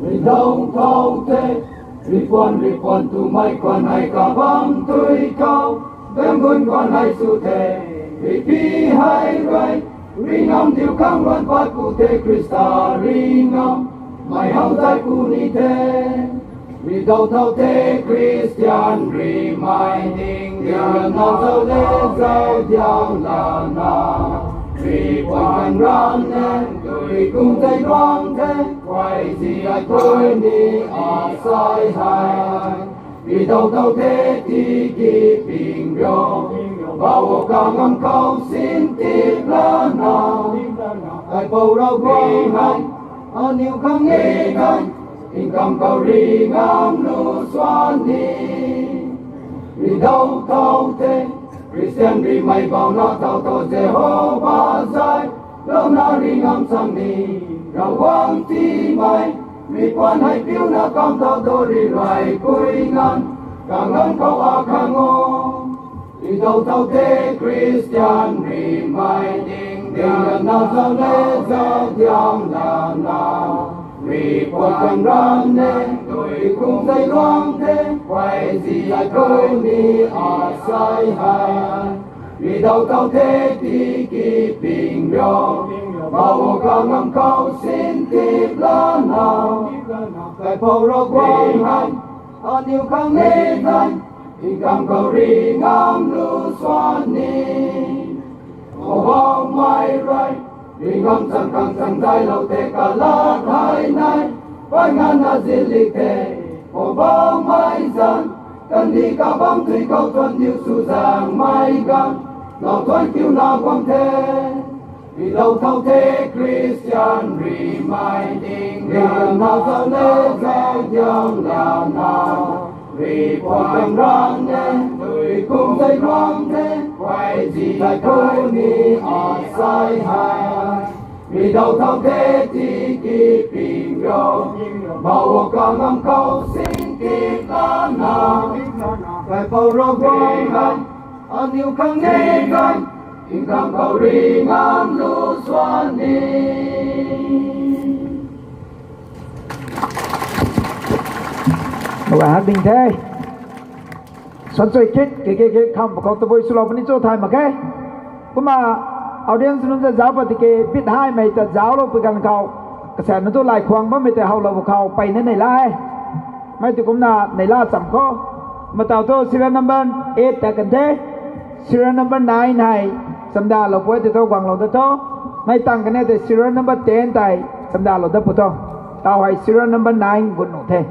vì đông thao thế vì quan tu mai quan hay cả băng tươi cao đem quân quan hay su thế vì pi hay rai ring am điều khang loan phát cụ thể Christa ring am mai hao tại cụ ni thế vì đầu thao thế Christian reminding điều nào sao để giao giao là nào vì quan ran nên tôi cùng thấy đoan thế quay gì ai tôi đi ở sai hai vì đầu thao thế thì kỳ bình yo bao cả ngâm câu xin tiếp là nào ai bầu rau quang hành anh yêu không nghe ngay in cầm cầu ri ngắm lu xoan đi vì đâu thao thế Christian ri mày vào nó thao thao Jehovah dài lâu na ri ngắm sang đi rau quang ti mày vì quan hay phiêu na cầm thao thao ri loài cuối ngăn càng ngân câu a khang ngô vì đâu thao thế Christian reminding điều nào sao lễ giao thiang là nào vì quan ran nên tôi cùng dây loang thế quay gì ai tôi đi ở sai hai vì đâu thao thế thì kỳ bình yo bao cả ngâm câu xin tiếp là nào cái phô rô quang hành anh yêu không nghe danh in cầm cầu ri ngắm lu xoan ni ô bóng mai rai ri ngắm sang dài lâu thế cả lát hai nay vai ngàn na diệt lịch thế ô bóng mai dần cần đi cả bóng thủy cầu tuần yêu su giang mai gan lòng toan kiêu na quang thế vì đâu thao thế Christian reminding điều nào sao lễ giao giang là nào vì quan ran nên tôi cùng dây loang thế quay gì lại tôi đi ở sai hai vì đâu thao thế thì kỳ bình yo bao cả ngâm câu xin tiếp là nào cái bao rô quang hành anh yêu không nghe danh in cầm cầu ri ngắm lu xoan đi Và hát bình thế Xuân xoay kích cái không có tôi vui sưu lọc cho thay mà cái cũng mà audience nó giáo vào thì cái biết hai mày ta giáo luôn với gần cầu cái sản nó tôi lại khoang bấm mày ta hậu là một cầu bay nên này la mày thì cũng là này la sắm khó mà tàu tôi serial number 8 ta cần thế serial number 9 này sắm đà lộc với thì tôi quăng lộc tôi mày tăng cái này thì serial number 10 tại sắm đà lộc tôi tao hay serial number 9 cũng nổi thế